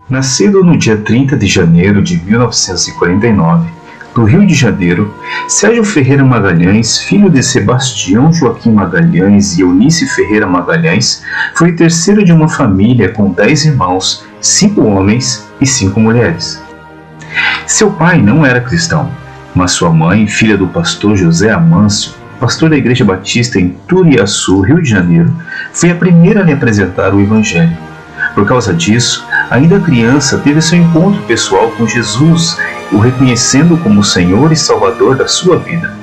Nascido no dia 30 de janeiro de 1949, no Rio de Janeiro, Sérgio Ferreira Magalhães, filho de Sebastião Joaquim Magalhães e Eunice Ferreira Magalhães, foi o terceiro de uma família com 10 irmãos, 5 homens e 5 mulheres. Seu pai não era cristão, mas sua mãe, filha do pastor José Amâncio, pastor da Igreja Batista em Turiaçu, Rio de Janeiro, foi a primeira a lhe apresentar o Evangelho. Por causa disso, ainda criança, teve seu encontro pessoal com Jesus, o reconhecendo como Senhor e Salvador da sua vida.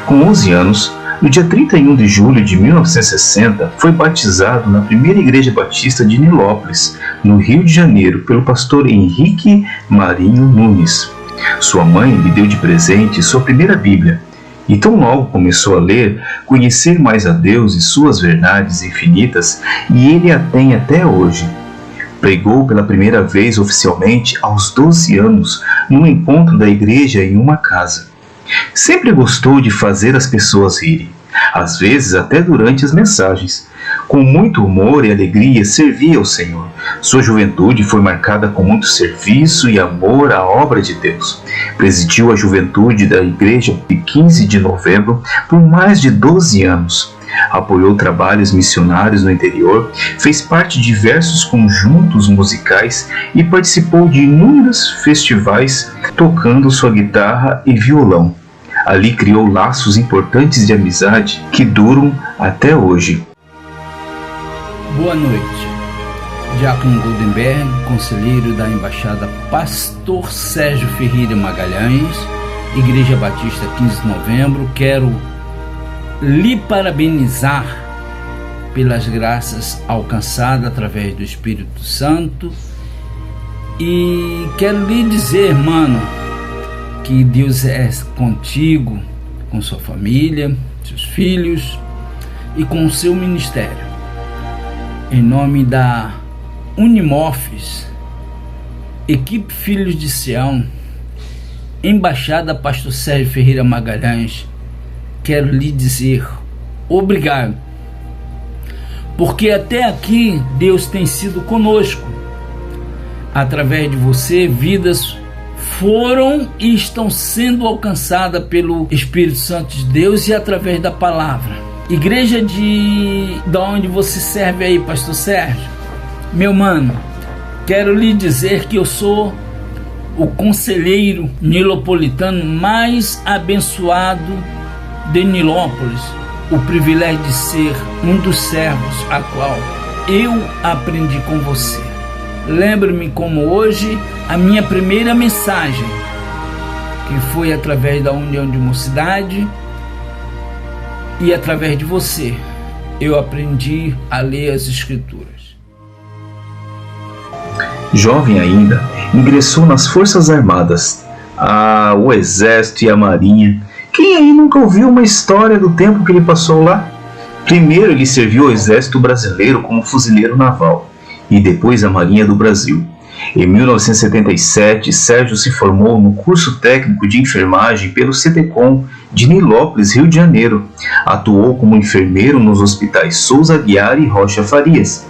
Com 11 anos, no dia 31 de julho de 1960, foi batizado na primeira Igreja Batista de Nilópolis, no Rio de Janeiro, pelo pastor Henrique Marinho Nunes. Sua mãe lhe deu de presente sua primeira Bíblia, e tão logo começou a ler, conhecer mais a Deus e suas verdades infinitas, e ele a tem até hoje. Pregou pela primeira vez oficialmente aos 12 anos, num encontro da igreja em uma casa. Sempre gostou de fazer as pessoas rirem, às vezes até durante as mensagens. Com muito humor e alegria servia ao Senhor. Sua juventude foi marcada com muito serviço e amor à obra de Deus. Presidiu a juventude da Igreja de 15 de Novembro por mais de 12 anos. Apoiou trabalhos missionários no interior, fez parte de diversos conjuntos musicais e participou de inúmeros festivais tocando sua guitarra e violão. Ali criou laços importantes de amizade que duram até hoje. Boa noite. Diácono Goldenberg, conselheiro da Embaixada Pastor Sérgio Ferreira Magalhães, Igreja Batista 15 de Novembro, quero lhe parabenizar pelas graças alcançadas através do Espírito Santo e quero lhe dizer, mano, que Deus é contigo, com sua família, seus filhos e com o seu ministério. Em nome da Unimorphs, Equipe Filhos de Sião, Embaixada Pastor Sérgio Ferreira Magalhães, quero lhe dizer obrigado, porque até aqui Deus tem sido conosco. Através de você, vidas foram e estão sendo alcançadas pelo Espírito Santo de Deus e através da palavra. Igreja da onde você serve aí, pastor Sérgio? Meu mano, quero lhe dizer que eu sou o conselheiro nilopolitano mais abençoado de Nilópolis. O privilégio de ser um dos servos a qual eu aprendi com você. Lembro-me como hoje a minha primeira mensagem, que foi através da União de Mocidade, e através de você eu aprendi a ler as Escrituras. Jovem ainda, ingressou nas Forças Armadas, o Exército e a Marinha. Quem aí nunca ouviu uma história do tempo que ele passou lá? Primeiro ele serviu ao Exército Brasileiro como fuzileiro naval e depois à Marinha do Brasil. Em 1977, Sérgio se formou no curso técnico de enfermagem pelo CTCOM de Nilópolis, Rio de Janeiro. Atuou como enfermeiro nos hospitais Souza Aguiar e Rocha Farias.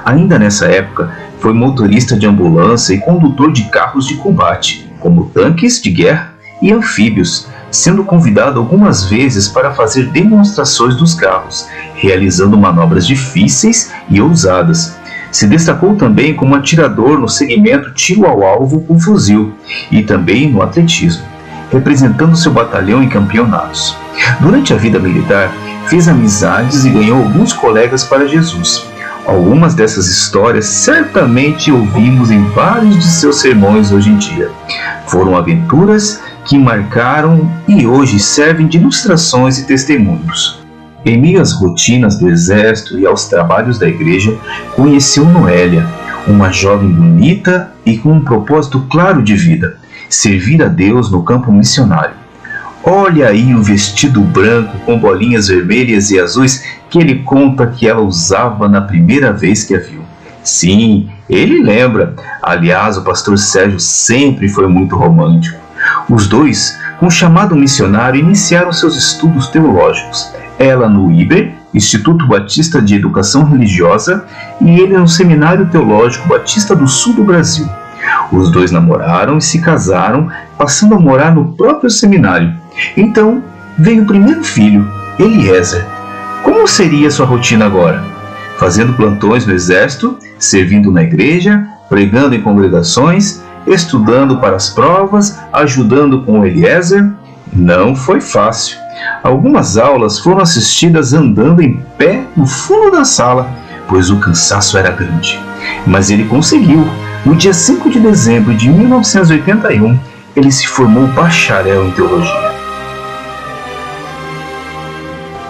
Ainda nessa época, foi motorista de ambulância e condutor de carros de combate, como tanques de guerra e anfíbios, sendo convidado algumas vezes para fazer demonstrações dos carros, realizando manobras difíceis e ousadas. Se destacou também como atirador no segmento tiro ao alvo com fuzil e também no atletismo, representando seu batalhão em campeonatos. Durante a vida militar, fez amizades e ganhou alguns colegas para Jesus. Algumas dessas histórias certamente ouvimos em vários de seus sermões hoje em dia. Foram aventuras que marcaram e hoje servem de ilustrações e testemunhos. Em meio às rotinas do exército e aos trabalhos da igreja, conheceu Noélia, uma jovem bonita e com um propósito claro de vida: servir a Deus no campo missionário. Olha aí o vestido branco com bolinhas vermelhas e azuis que ele conta que ela usava na primeira vez que a viu. Sim, ele lembra. Aliás, o pastor Sérgio sempre foi muito romântico. Os dois, com chamado missionário, iniciaram seus estudos teológicos. Ela no Iber Instituto Batista de Educação Religiosa, e ele no Seminário Teológico Batista do Sul do Brasil. Os dois namoraram e se casaram, passando a morar no próprio seminário. Então veio o primeiro filho, Eliezer. Como seria sua rotina agora? Fazendo plantões no exército, servindo na igreja, pregando em congregações, estudando para as provas, ajudando com Eliezer? Não foi fácil. Algumas aulas foram assistidas andando em pé no fundo da sala, pois o cansaço era grande. Mas ele conseguiu. No dia 5 de dezembro de 1981, ele se formou bacharel em teologia.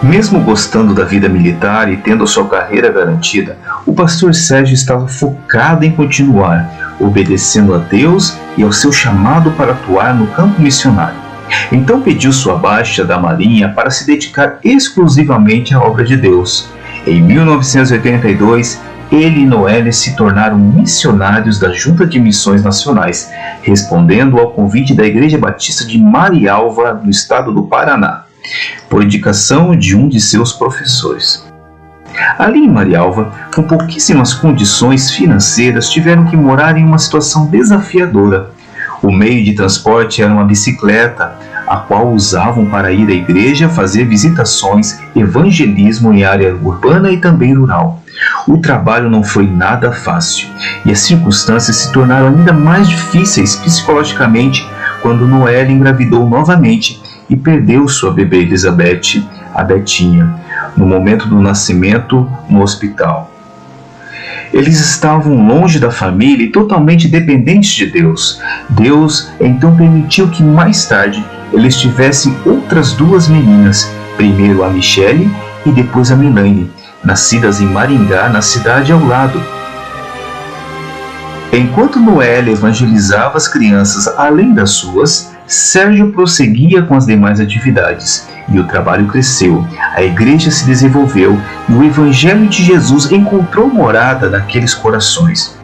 Mesmo gostando da vida militar e tendo a sua carreira garantida, o pastor Sérgio estava focado em continuar, obedecendo a Deus e ao seu chamado para atuar no campo missionário. Então pediu sua baixa da Marinha para se dedicar exclusivamente à obra de Deus. Em 1982, ele e Noélia se tornaram missionários da Junta de Missões Nacionais, respondendo ao convite da Igreja Batista de Marialva, no estado do Paraná, por indicação de um de seus professores. Ali em Marialva, com pouquíssimas condições financeiras, tiveram que morar em uma situação desafiadora. O meio de transporte era uma bicicleta, a qual usavam para ir à igreja, fazer visitações, evangelismo em área urbana e também rural. O trabalho não foi nada fácil, e as circunstâncias se tornaram ainda mais difíceis psicologicamente quando Noélia engravidou novamente e perdeu sua bebê Elizabeth, a Betinha, no momento do nascimento no hospital. Eles estavam longe da família e totalmente dependentes de Deus. Deus então permitiu que mais tarde eles tivessem outras duas meninas, primeiro a Michele e depois a Milane, nascidas em Maringá, na cidade ao lado. Enquanto Noélia evangelizava as crianças além das suas, Sérgio prosseguia com as demais atividades, e o trabalho cresceu, a igreja se desenvolveu e o Evangelho de Jesus encontrou morada naqueles corações.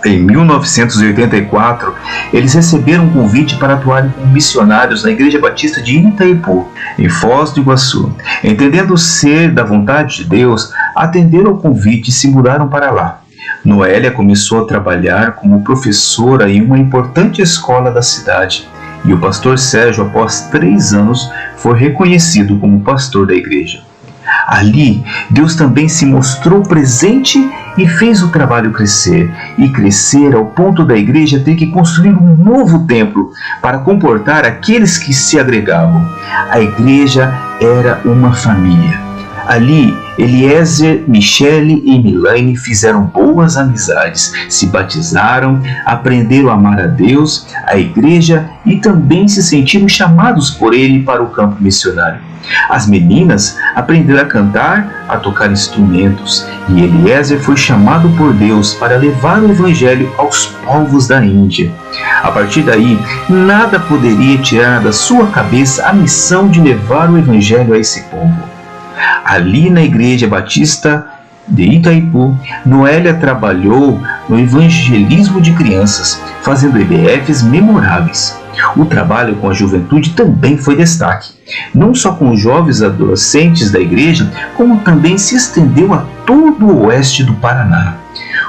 Em 1984, eles receberam um convite para atuarem como missionários na Igreja Batista de Itaipu, em Foz do Iguaçu. Entendendo ser da vontade de Deus, atenderam ao convite e se mudaram para lá. Noélia começou a trabalhar como professora em uma importante escola da cidade, e o pastor Sérgio, após 3 anos, foi reconhecido como pastor da igreja. Ali, Deus também se mostrou presente e fez o trabalho crescer, e crescer ao ponto da igreja ter que construir um novo templo para comportar aqueles que se agregavam. A igreja era uma família. Ali, Eliezer, Michele e Milane fizeram boas amizades, se batizaram, aprenderam a amar a Deus, a igreja e também se sentiram chamados por ele para o campo missionário. As meninas aprenderam a cantar, a tocar instrumentos, e Eliezer foi chamado por Deus para levar o evangelho aos povos da Índia. A partir daí, nada poderia tirar da sua cabeça a missão de levar o evangelho a esse povo. Ali na Igreja Batista de Itaipu, Noélia trabalhou no evangelismo de crianças, fazendo EBFs memoráveis. O trabalho com a juventude também foi destaque, não só com os jovens adolescentes da igreja, como também se estendeu a todo o oeste do Paraná.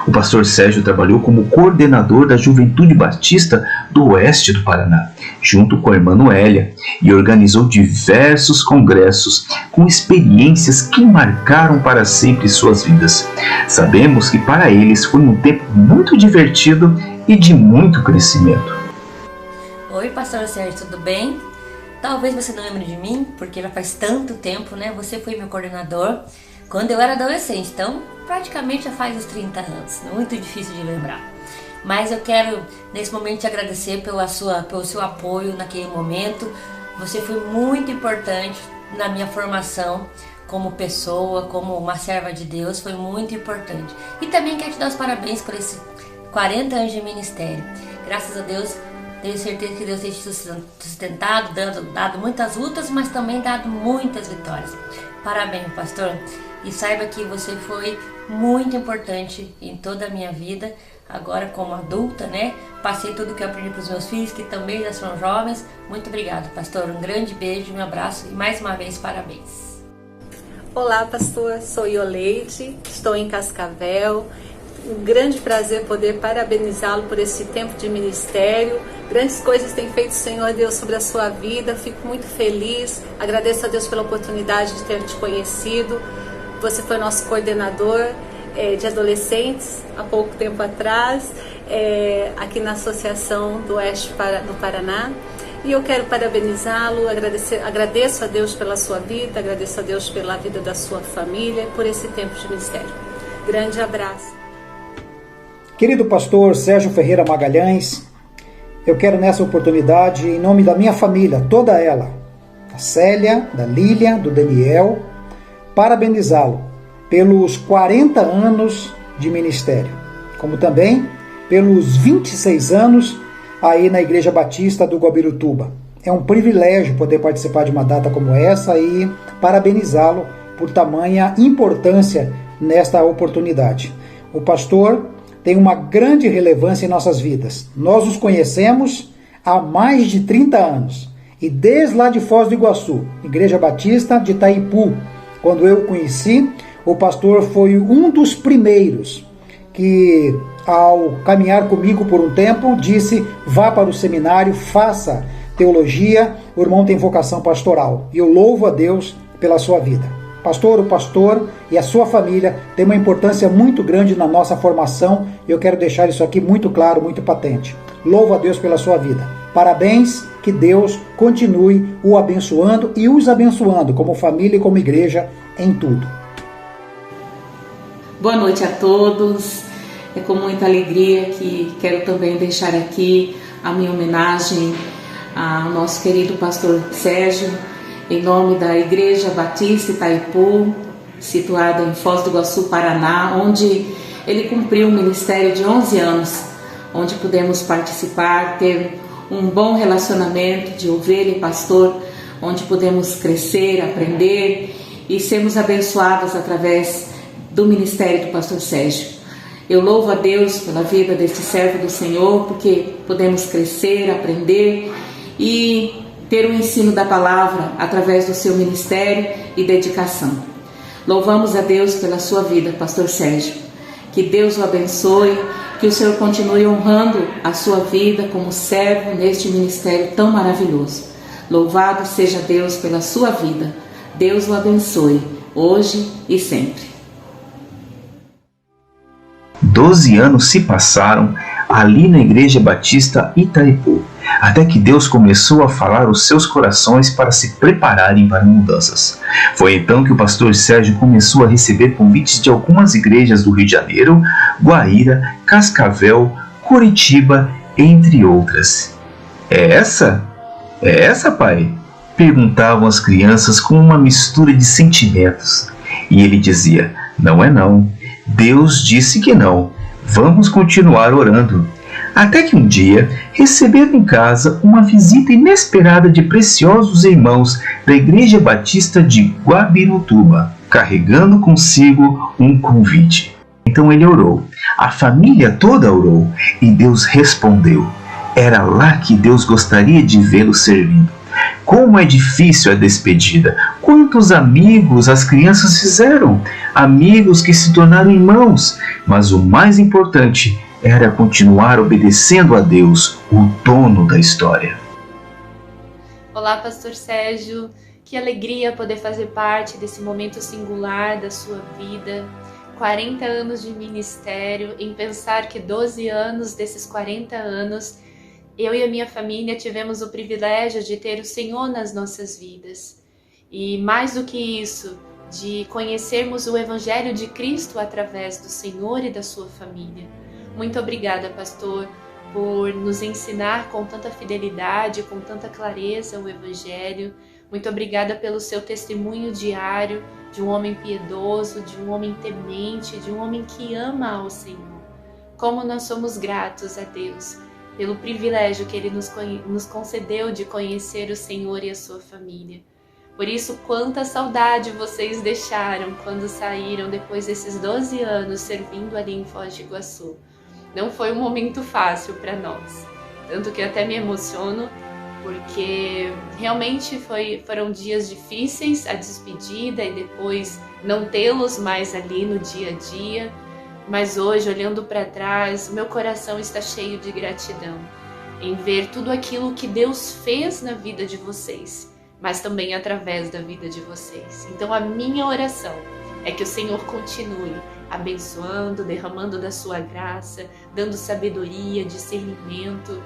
O pastor Sérgio trabalhou como coordenador da Juventude Batista do Oeste do Paraná, junto com a irmã Noélia, e organizou diversos congressos com experiências que marcaram para sempre suas vidas. Sabemos que para eles foi um tempo muito divertido e de muito crescimento. Oi, pastor Sérgio, tudo bem? Talvez você não lembre de mim, porque já faz tanto tempo, né? Você foi meu coordenador quando eu era adolescente, então praticamente já faz uns 30 anos, muito difícil de lembrar. Mas eu quero nesse momento te agradecer pelo seu apoio naquele momento. Você foi muito importante na minha formação como pessoa, como uma serva de Deus, foi muito importante. E também quero te dar os parabéns por esses 40 anos de ministério. Graças a Deus, tenho certeza que Deus tem te sustentado, dado muitas lutas, mas também dado muitas vitórias. Parabéns, pastor. E saiba que você foi muito importante em toda a minha vida. Agora como adulta, né? Passei tudo que eu aprendi para os meus filhos, que também já são jovens. Muito obrigado, pastor. Um grande beijo, um abraço e mais uma vez parabéns. Olá, pastor, sou Ioleide, estou em Cascavel. Um grande prazer poder parabenizá-lo por esse tempo de ministério. Grandes coisas tem feito o Senhor Deus sobre a sua vida. Fico muito feliz. Agradeço a Deus pela oportunidade de ter te conhecido. Você foi nosso coordenador de adolescentes há pouco tempo atrás, aqui na Associação do Oeste do Paraná. E eu quero parabenizá-lo, agradeço a Deus pela sua vida, agradeço a Deus pela vida da sua família, por esse tempo de ministério. Grande abraço. Querido pastor Sérgio Ferreira Magalhães, eu quero nessa oportunidade, em nome da minha família, toda ela, da Célia, da Lília, do Daniel, parabenizá-lo pelos 40 anos de ministério, como também pelos 26 anos aí na Igreja Batista do Guabirutuba. É um privilégio poder participar de uma data como essa e parabenizá-lo por tamanha importância nesta oportunidade. O pastor tem uma grande relevância em nossas vidas. Nós os conhecemos há mais de 30 anos. E desde lá de Foz do Iguaçu, Igreja Batista de Itaipu, quando eu o conheci, o pastor foi um dos primeiros que, ao caminhar comigo por um tempo, disse: vá para o seminário, faça teologia, o irmão tem vocação pastoral. E eu louvo a Deus pela sua vida. Pastor, o pastor e a sua família têm uma importância muito grande na nossa formação e eu quero deixar isso aqui muito claro, muito patente. Louvo a Deus pela sua vida. Parabéns, que Deus continue o abençoando e os abençoando como família e como igreja em tudo. Boa noite a todos. É com muita alegria que quero também deixar aqui a minha homenagem ao nosso querido pastor Sérgio, em nome da Igreja Batista Itaipu, situada em Foz do Iguaçu, Paraná, onde ele cumpriu um ministério de 11 anos, onde pudemos participar, ter um bom relacionamento de ovelha e pastor, onde pudemos crescer, aprender e sermos abençoados através do ministério do pastor Sérgio. Eu louvo a Deus pela vida deste servo do Senhor, porque podemos crescer, aprender e ter o ensino da palavra através do seu ministério e dedicação. Louvamos a Deus pela sua vida, pastor Sérgio. Que Deus o abençoe, que o Senhor continue honrando a sua vida como servo neste ministério tão maravilhoso. Louvado seja Deus pela sua vida. Deus o abençoe, hoje e sempre. 12 anos se passaram ali na Igreja Batista Itaipu, até que Deus começou a falar aos seus corações para se prepararem para mudanças. Foi então que o pastor Sérgio começou a receber convites de algumas igrejas do Rio de Janeiro, Guaíra, Cascavel, Curitiba, entre outras. É essa, pai? Perguntavam as crianças com uma mistura de sentimentos. E ele dizia: não é não. Deus disse que não. Vamos continuar orando. Até que um dia receberam em casa uma visita inesperada de preciosos irmãos da Igreja Batista de Guabirutuba, carregando consigo um convite. Então ele orou. A família toda orou e Deus respondeu. Era lá que Deus gostaria de vê-lo servindo. Como é difícil a despedida! Quantos amigos as crianças fizeram! Amigos que se tornaram irmãos! Mas o mais importante era continuar obedecendo a Deus, o dono da história. Olá, pastor Sérgio. Que alegria poder fazer parte desse momento singular da sua vida. 40 anos de ministério, em pensar que 12 anos desses 40 anos eu e a minha família tivemos o privilégio de ter o Senhor nas nossas vidas. E mais do que isso, de conhecermos o Evangelho de Cristo através do Senhor e da sua família. Muito obrigada, pastor, por nos ensinar com tanta fidelidade, com tanta clareza o Evangelho. Muito obrigada pelo seu testemunho diário de um homem piedoso, de um homem temente, de um homem que ama ao Senhor. Como nós somos gratos a Deus pelo privilégio que Ele nos concedeu de conhecer o Senhor e a sua família. Por isso, quanta saudade vocês deixaram quando saíram depois desses 12 anos servindo ali em Foz do Iguaçu. Não foi um momento fácil para nós, tanto que até me emociono porque realmente foram dias difíceis, a despedida e depois não tê-los mais ali no dia a dia. Mas hoje, olhando para trás, meu coração está cheio de gratidão em ver tudo aquilo que Deus fez na vida de vocês, mas também através da vida de vocês. Então a minha oração é que o Senhor continue abençoando, derramando da sua graça, dando sabedoria, discernimento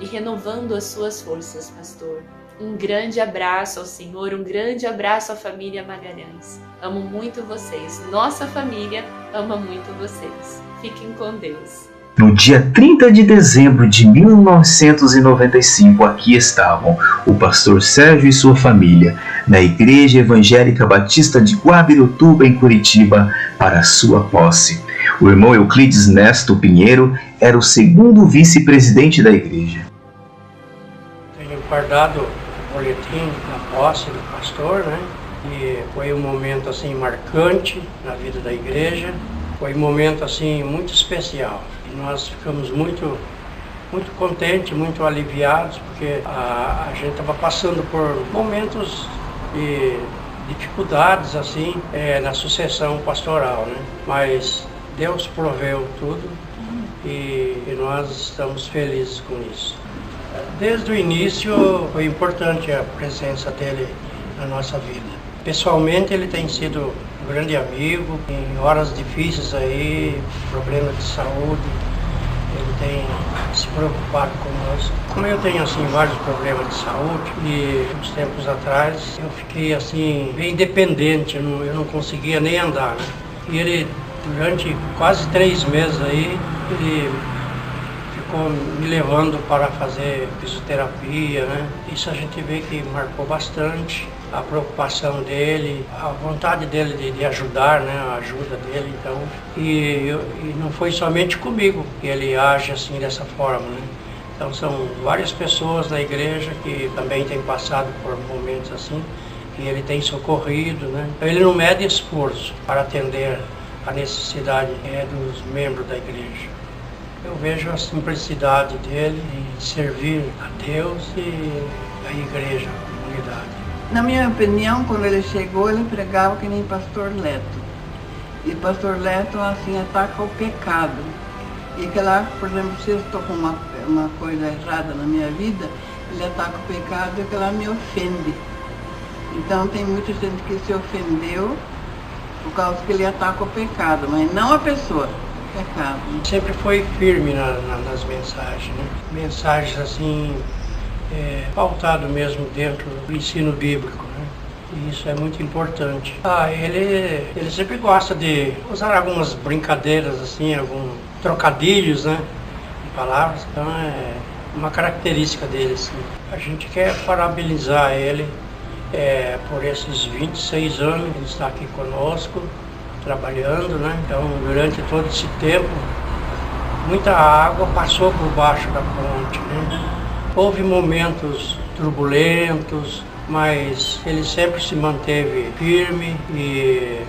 e renovando as suas forças, pastor. Um grande abraço ao Senhor, um grande abraço à família Magalhães. Amo muito vocês, nossa família ama muito vocês. Fiquem com Deus. No dia 30 de dezembro de 1995, aqui estavam o pastor Sérgio e sua família na Igreja Evangélica Batista de Guabirutuba, em Curitiba, para a sua posse. O irmão Euclides Nesto Pinheiro era o segundo vice-presidente da igreja. Tenho guardado o boletim da posse do pastor, né? E foi um momento assim marcante na vida da igreja. Foi um momento assim muito especial. E nós ficamos muito contentes, muito aliviados, porque a gente estava passando por momentos de dificuldades assim na sucessão pastoral, né? Mas Deus proveu tudo e nós estamos felizes com isso. Desde o início foi importante a presença dele na nossa vida. Pessoalmente ele tem sido um grande amigo, em horas difíceis aí, problemas de saúde, ele tem se preocupado conosco. Como eu tenho assim vários problemas de saúde e uns tempos atrás eu fiquei assim bem dependente, eu não conseguia nem andar, né? E ele durante quase 3 meses aí, ele ficou me levando para fazer fisioterapia, né? Isso a gente vê que marcou bastante. A preocupação dele, a vontade dele de ajudar, né, a ajuda dele, então, e não foi somente comigo que ele age assim dessa forma, né? Então são várias pessoas na igreja que também têm passado por momentos assim, que ele tem socorrido, né? Ele não mede esforço para atender a necessidade dos membros da igreja. Eu vejo a simplicidade dele em servir a Deus e a igreja, a comunidade. Na minha opinião, quando ele chegou, ele pregava que nem pastor Leto. E pastor Leto, assim, ataca o pecado. E que lá, por exemplo, se eu estou com uma coisa errada na minha vida, ele ataca o pecado e que lá me ofende. Então tem muita gente que se ofendeu por causa que ele ataca o pecado, mas não a pessoa, o pecado. Sempre foi firme nas mensagens, né? Mensagens assim, pautado mesmo dentro do ensino bíblico, né? E isso é muito importante. Ele sempre gosta de usar algumas brincadeiras, assim, alguns trocadilhos, né, de palavras, então é uma característica dele, assim. A gente quer parabenizar ele por esses 26 anos que ele está aqui conosco, trabalhando, né? Então, durante todo esse tempo, muita água passou por baixo da ponte, né? Houve momentos turbulentos, mas ele sempre se manteve firme e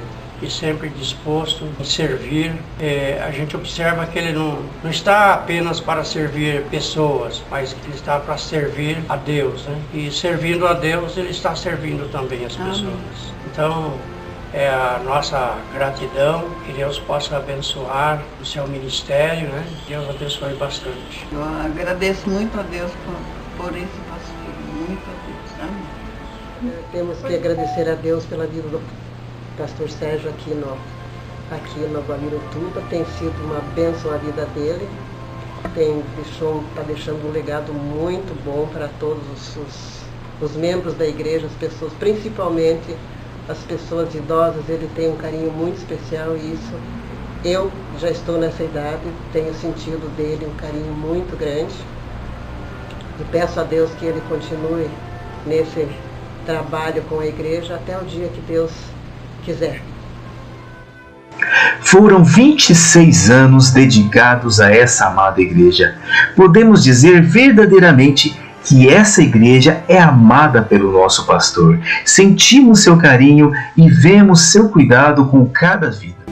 sempre disposto a servir. A gente observa que ele não está apenas para servir pessoas, mas que ele está para servir a Deus, né? E servindo a Deus, ele está servindo também as pessoas. Então, é a nossa gratidão, que Deus possa abençoar o seu ministério, né? Deus abençoe bastante. Eu agradeço muito a Deus por esse pastor, muito a Deus. Amém. Temos que agradecer a Deus pela vida do pastor Sérgio aqui no Guabirutuba. Tem sido uma bênção a vida dele, está deixando um legado muito bom para todos os membros da igreja, as pessoas, principalmente as pessoas idosas. Ele tem um carinho muito especial e isso, eu já estou nessa idade, tenho sentido dele um carinho muito grande e peço a Deus que ele continue nesse trabalho com a igreja até o dia que Deus quiser. Foram 26 anos dedicados a essa amada igreja. Podemos dizer verdadeiramente que essa igreja é amada pelo nosso pastor. Sentimos seu carinho e vemos seu cuidado com cada vida.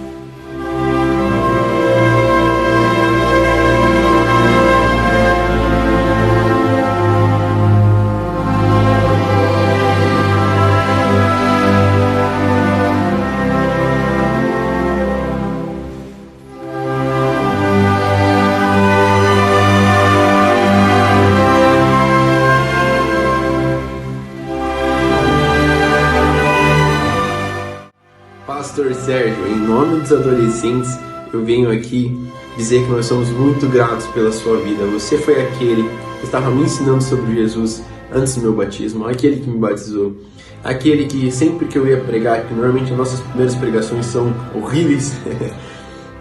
amados adolescentes, eu venho aqui dizer que nós somos muito gratos pela sua vida. Você foi aquele que estava me ensinando sobre Jesus antes do meu batismo, aquele que me batizou, aquele que sempre que eu ia pregar, que normalmente as nossas primeiras pregações são horríveis,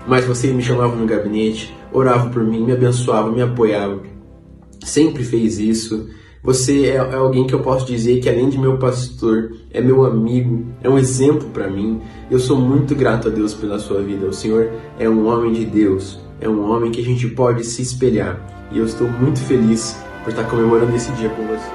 mas você me chamava no gabinete, orava por mim, me abençoava, me apoiava, sempre fez isso. Você é alguém que eu posso dizer que, além de meu pastor, é meu amigo, é um exemplo para mim. Eu sou muito grato a Deus pela sua vida. O Senhor é um homem de Deus, é um homem que a gente pode se espelhar. E eu estou muito feliz por estar comemorando esse dia com você.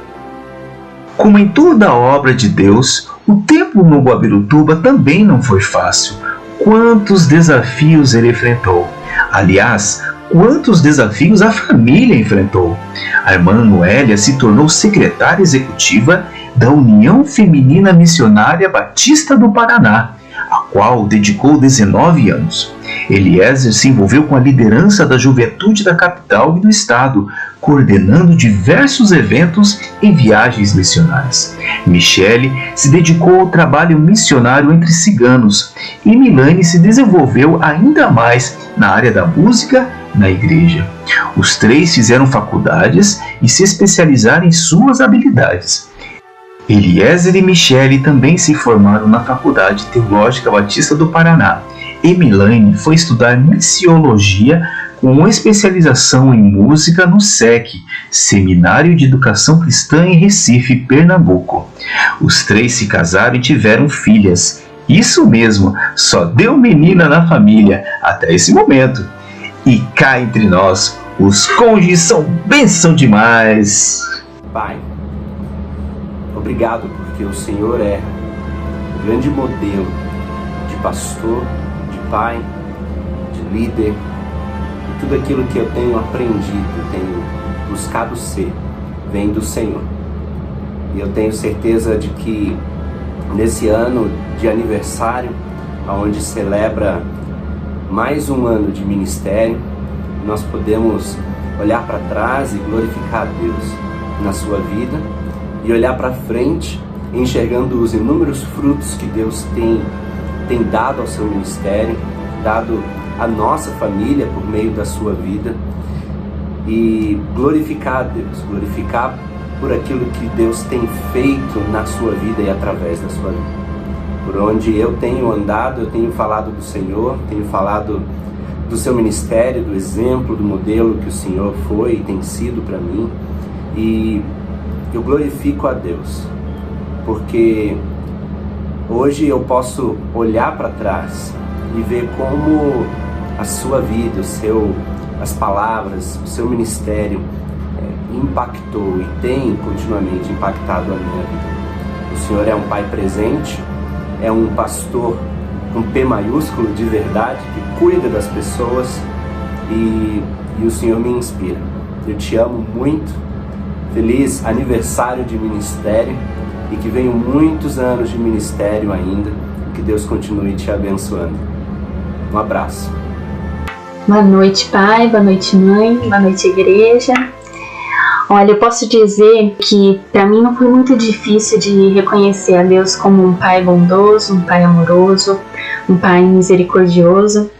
Como em toda a obra de Deus, o tempo no Guabirutuba também não foi fácil. Quantos desafios ele enfrentou! Aliás, quantos desafios a família enfrentou! A irmã Noélia se tornou secretária executiva da União Feminina Missionária Batista do Paraná, a qual dedicou 19 anos. Eliezer se envolveu com a liderança da juventude da capital e do estado, coordenando diversos eventos e viagens missionárias. Michele se dedicou ao trabalho missionário entre ciganos e Milane se desenvolveu ainda mais na área da música na igreja. Os três fizeram faculdades e se especializaram em suas habilidades. Eliezer e Michele também se formaram na Faculdade Teológica Batista do Paraná. E Milane foi estudar missiologia com especialização em música no SEC, Seminário de Educação Cristã em Recife, Pernambuco. Os três se casaram e tiveram filhas. Isso mesmo, só deu menina na família até esse momento. E cá entre nós, os cônjuges são bênção demais. Pai, obrigado porque o Senhor é o grande modelo de pastor, de pai, de líder. E tudo aquilo que eu tenho aprendido, tenho buscado ser, vem do Senhor. E eu tenho certeza de que nesse ano de aniversário, onde celebra mais um ano de ministério, nós podemos olhar para trás e glorificar a Deus na sua vida e olhar para frente, enxergando os inúmeros frutos que Deus tem dado ao seu ministério, dado à nossa família por meio da sua vida, e glorificar a Deus, glorificar por aquilo que Deus tem feito na sua vida e através da sua vida. Por onde eu tenho andado, eu tenho falado do Senhor, tenho falado do seu ministério, do exemplo, do modelo que o Senhor foi e tem sido para mim. E eu glorifico a Deus, porque hoje eu posso olhar para trás e ver como a sua vida, as palavras, o seu ministério impactou e tem continuamente impactado a minha vida. O Senhor é um pai presente, é um pastor com P maiúsculo de verdade, que cuida das pessoas, e o Senhor me inspira. Eu te amo muito, feliz aniversário de ministério, e que venham muitos anos de ministério ainda, e que Deus continue te abençoando. Um abraço. Boa noite, pai, boa noite, mãe, boa noite, igreja. Olha, eu posso dizer que para mim não foi muito difícil de reconhecer a Deus como um pai bondoso, um pai amoroso, um pai misericordioso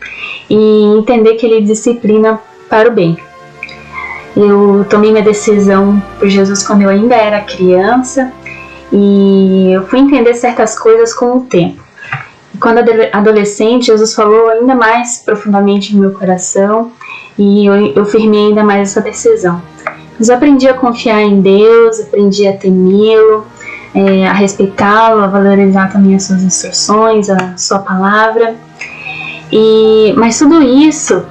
e entender que Ele disciplina para o bem. Eu tomei minha decisão por Jesus quando eu ainda era criança e eu fui entender certas coisas com o tempo. E quando adolescente, Jesus falou ainda mais profundamente no meu coração e eu firmei ainda mais essa decisão. Mas eu aprendi a confiar em Deus, aprendi a temê-lo, a respeitá-lo, a valorizar também as suas instruções, a sua palavra. Mas tudo isso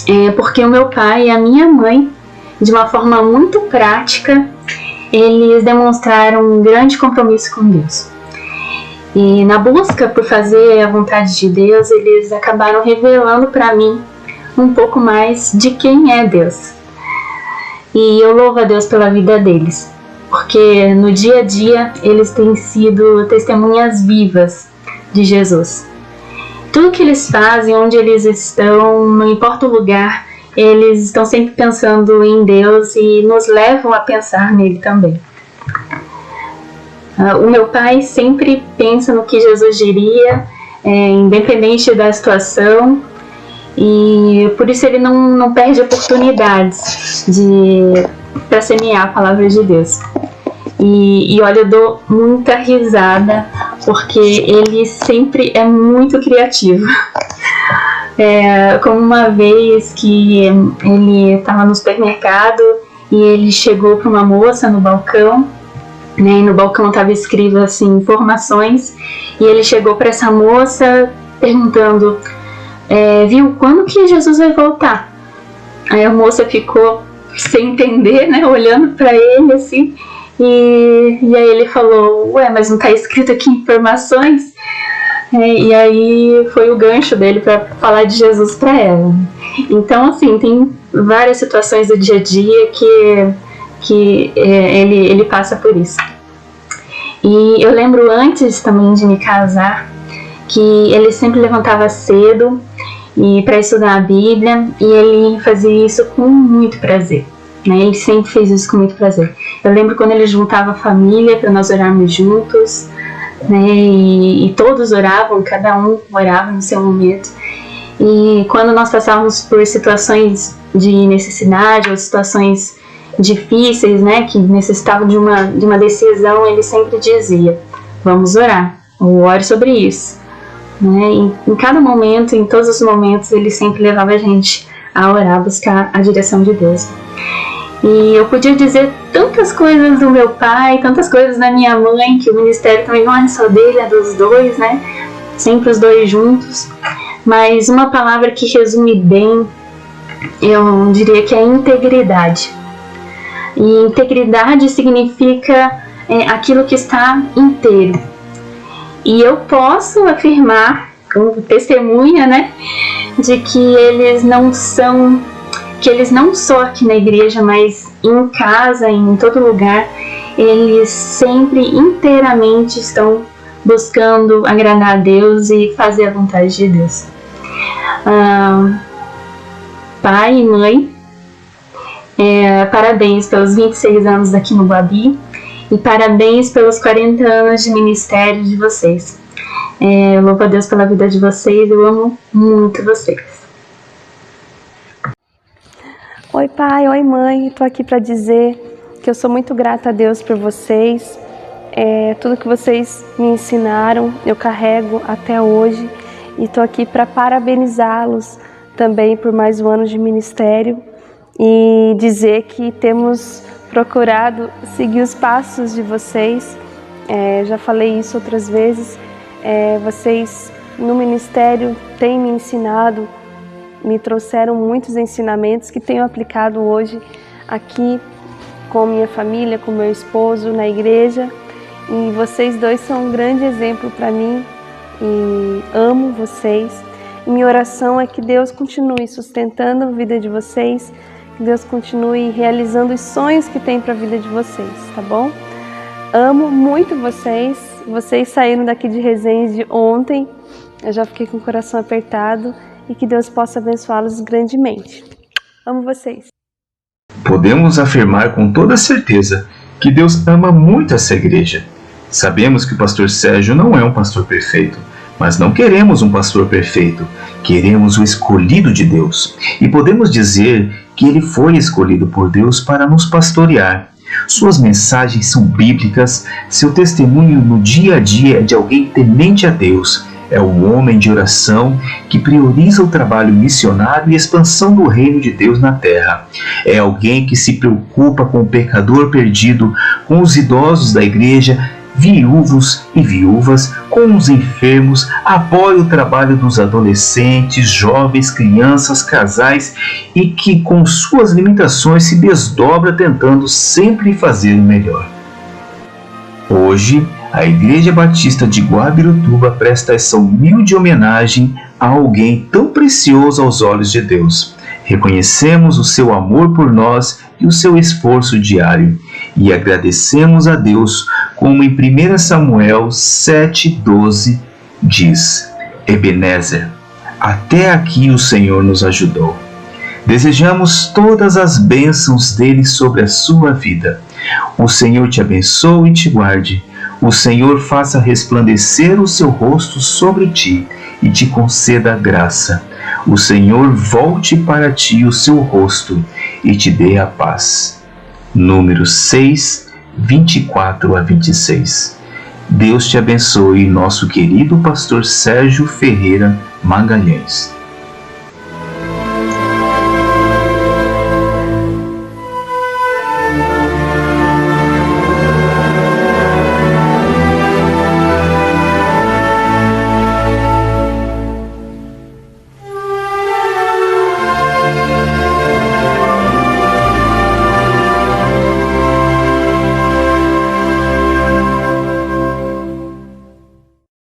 é porque o meu pai e a minha mãe, de uma forma muito prática, eles demonstraram um grande compromisso com Deus. E na busca por fazer a vontade de Deus, eles acabaram revelando para mim um pouco mais de quem é Deus. E eu louvo a Deus pela vida deles, porque no dia a dia eles têm sido testemunhas vivas de Jesus. Tudo que eles fazem, onde eles estão, não importa o lugar, eles estão sempre pensando em Deus e nos levam a pensar nele também. O meu pai sempre pensa no que Jesus diria, independente da situação, e por isso ele não perde oportunidades para semear a palavra de Deus. E olha, eu dou muita risada porque ele sempre é muito criativo. Como uma vez que ele estava no supermercado e ele chegou para uma moça no balcão, né, e no balcão estava escrito assim, informações, e ele chegou para essa moça perguntando, viu, quando que Jesus vai voltar? Aí a moça ficou sem entender, né, olhando para ele assim, e aí ele falou, ué, mas não está escrito aqui informações? E aí foi o gancho dele para falar de Jesus para ela. Então, assim, tem várias situações do dia a dia que ele passa por isso. E eu lembro antes também de me casar que ele sempre levantava cedo para estudar a Bíblia, e ele fazia isso com muito prazer, né? Ele sempre fez isso com muito prazer. Eu lembro quando ele juntava a família para nós orarmos juntos, né? E todos oravam, cada um orava no seu momento. E quando nós passávamos por situações de necessidade ou situações difíceis, né, que necessitavam de uma decisão, ele sempre dizia, vamos orar, ou ore sobre isso, né? Em cada momento, em todos os momentos, ele sempre levava a gente a orar, buscar a direção de Deus. E eu podia dizer tantas coisas do meu pai, tantas coisas da minha mãe, que o ministério também não é só dele, é dos dois, né? Sempre os dois juntos. Mas uma palavra que resume bem, eu diria que é integridade. E integridade significa aquilo que está inteiro. E eu posso afirmar, como testemunha, né, de que eles não só aqui na igreja, mas em casa, em todo lugar, eles sempre inteiramente estão buscando agradar a Deus e fazer a vontade de Deus. Pai e mãe, parabéns pelos 26 anos aqui no Babi e parabéns pelos 40 anos de ministério de vocês. Eu louvo a Deus pela vida de vocês, eu amo muito vocês. Oi pai, oi mãe, estou aqui para dizer que eu sou muito grata a Deus por vocês. Tudo que vocês me ensinaram eu carrego até hoje e estou aqui para parabenizá-los também por mais um ano de ministério e dizer que temos procurado seguir os passos de vocês. Já falei isso outras vezes, vocês no ministério têm me ensinado, me trouxeram muitos ensinamentos que tenho aplicado hoje aqui com minha família, com meu esposo, na igreja. E vocês dois são um grande exemplo para mim e amo vocês. E minha oração é que Deus continue sustentando a vida de vocês, que Deus continue realizando os sonhos que tem para a vida de vocês, tá bom? Amo muito vocês. Vocês saíram daqui de Resende de ontem, eu já fiquei com o coração apertado. E que Deus possa abençoá-los grandemente. Amo vocês. Podemos afirmar com toda certeza que Deus ama muito essa igreja. Sabemos que o pastor Sérgio não é um pastor perfeito, mas não queremos um pastor perfeito. Queremos o escolhido de Deus. E podemos dizer que ele foi escolhido por Deus para nos pastorear. Suas mensagens são bíblicas, seu testemunho no dia a dia é de alguém temente a Deus. É um homem de oração que prioriza o trabalho missionário e expansão do reino de Deus na terra. É alguém que se preocupa com o pecador perdido, com os idosos da igreja, viúvos e viúvas, com os enfermos, apoia o trabalho dos adolescentes, jovens, crianças, casais e que com suas limitações se desdobra tentando sempre fazer o melhor. Hoje, a Igreja Batista de Guabirutuba presta essa humilde homenagem a alguém tão precioso aos olhos de Deus. Reconhecemos o seu amor por nós e o seu esforço diário, e agradecemos a Deus, como em 1 Samuel 7,12 diz: Ebenezer, até aqui o Senhor nos ajudou. Desejamos todas as bênçãos dele sobre a sua vida. O Senhor te abençoe e te guarde. O Senhor faça resplandecer o seu rosto sobre ti e te conceda graça. O Senhor volte para ti o seu rosto e te dê a paz. Números 6, 24 a 26. Deus te abençoe, nosso querido pastor Sérgio Ferreira Magalhães.